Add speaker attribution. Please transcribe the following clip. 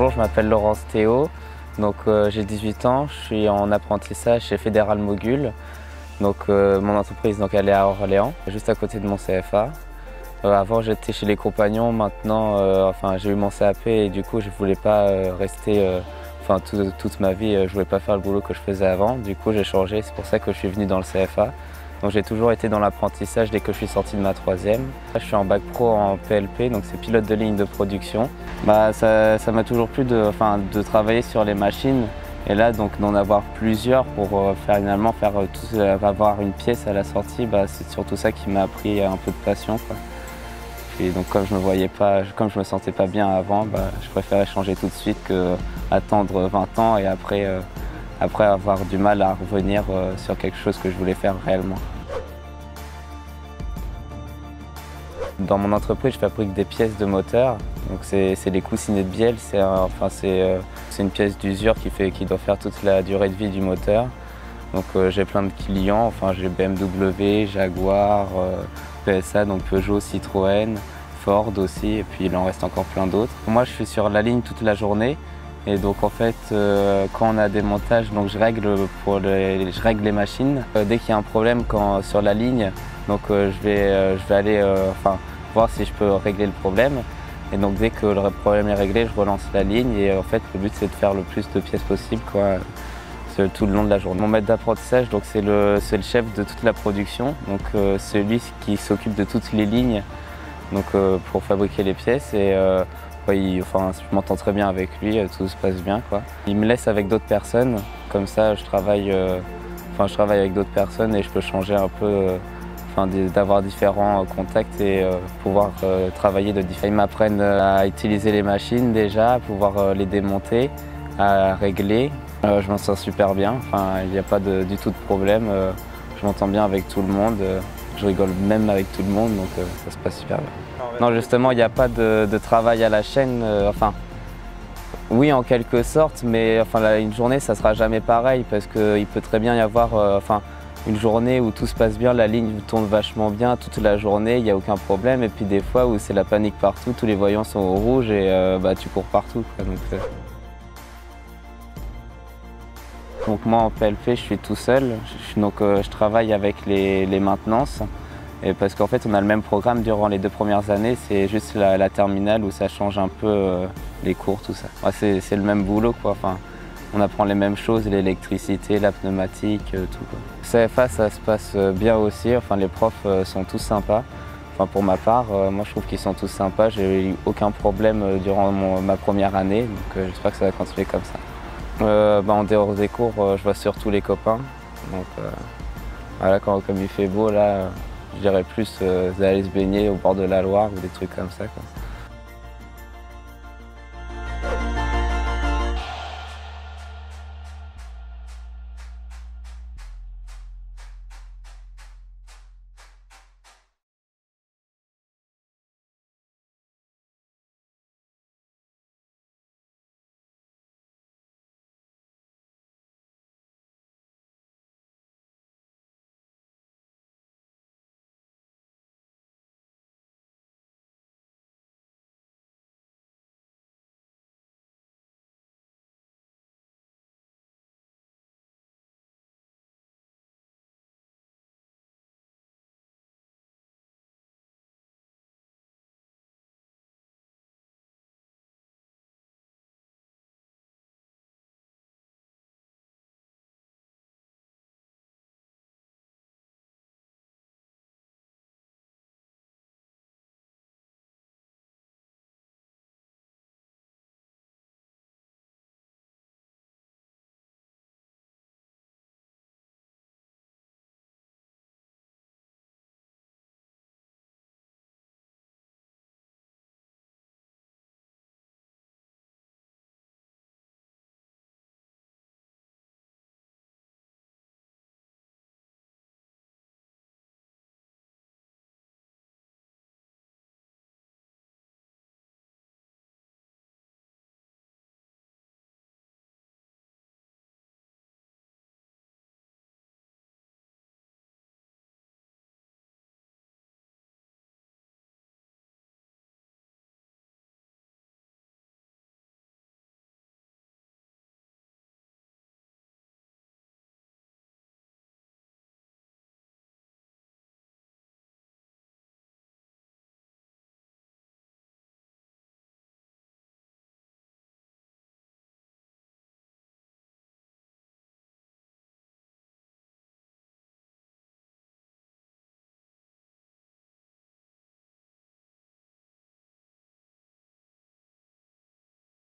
Speaker 1: Bonjour, je m'appelle Laurence Théo, donc j'ai 18 ans, je suis en apprentissage chez Fédéral Mogul. Donc mon entreprise elle est à Orléans, juste à côté de mon CFA. Avant j'étais chez les Compagnons, maintenant j'ai eu mon CAP et du coup je voulais pas rester toute ma vie, je voulais pas faire le boulot que je faisais avant. Du coup j'ai changé, c'est pour ça que je suis venu dans le CFA. Donc j'ai toujours été dans l'apprentissage dès que je suis sorti de ma troisième. Je suis en bac pro en PLP, donc c'est pilote de ligne de production. Ça m'a toujours plu de travailler sur les machines et là donc d'en avoir plusieurs pour avoir une pièce à la sortie, c'est surtout ça qui m'a appris un peu de passion, quoi. Et donc comme je me sentais pas bien avant, je préférais changer tout de suite que attendre 20 ans et après avoir du mal à revenir sur quelque chose que je voulais faire réellement. Dans mon entreprise, je fabrique des pièces de moteur. Donc c'est des coussinets de bielle, c'est une pièce d'usure qui doit faire toute la durée de vie du moteur. Donc j'ai plein de clients, j'ai BMW, Jaguar, PSA, donc Peugeot, Citroën, Ford aussi, et puis il en reste encore plein d'autres. Moi je suis sur la ligne toute la journée. Et donc en fait, quand on a des montages, donc je règle les machines. Dès qu'il y a un problème sur la ligne, donc je vais aller voir si je peux régler le problème. Et donc dès que le problème est réglé, je relance la ligne. Et en fait, le but c'est de faire le plus de pièces possible, tout le long de la journée. Mon maître d'apprentissage, donc c'est le chef de toute la production. Donc c'est lui qui s'occupe de toutes les lignes, donc pour fabriquer les pièces. Et je m'entends très bien avec lui, tout se passe bien, quoi. Il me laisse avec d'autres personnes, comme ça je travaille avec d'autres personnes et je peux changer un peu, d'avoir différents contacts et pouvoir travailler de différents. Ils m'apprennent à utiliser les machines déjà, à pouvoir les démonter, à régler. Je m'en sors super bien, il n'y a pas du tout de problème, je m'entends bien avec tout le monde. Je rigole même avec tout le monde, donc ça se passe super bien. Non, justement, il n'y a pas de travail à la chaîne. Oui, en quelque sorte, mais une journée, ça ne sera jamais pareil parce qu'il peut très bien y avoir une journée où tout se passe bien, la ligne tourne vachement bien toute la journée, il n'y a aucun problème. Et puis des fois où c'est la panique partout, tous les voyants sont au rouge et tu cours partout, quoi. Donc moi en PLP, je suis tout seul, je travaille avec les maintenances. Et parce qu'en fait on a le même programme durant les 2 premières années, c'est juste la terminale où ça change un peu les cours, tout ça. C'est le même boulot, quoi. On apprend les mêmes choses, l'électricité, la pneumatique, tout, quoi. CFA ça se passe bien aussi, les profs sont tous sympas. Pour ma part, moi je trouve qu'ils sont tous sympas, j'ai eu aucun problème durant ma première année, donc j'espère que ça va continuer comme ça. En dehors des cours, je vois surtout les copains. Donc voilà, comme il fait beau là, je dirais plus d'aller se baigner au bord de la Loire ou des trucs comme ça, quoi.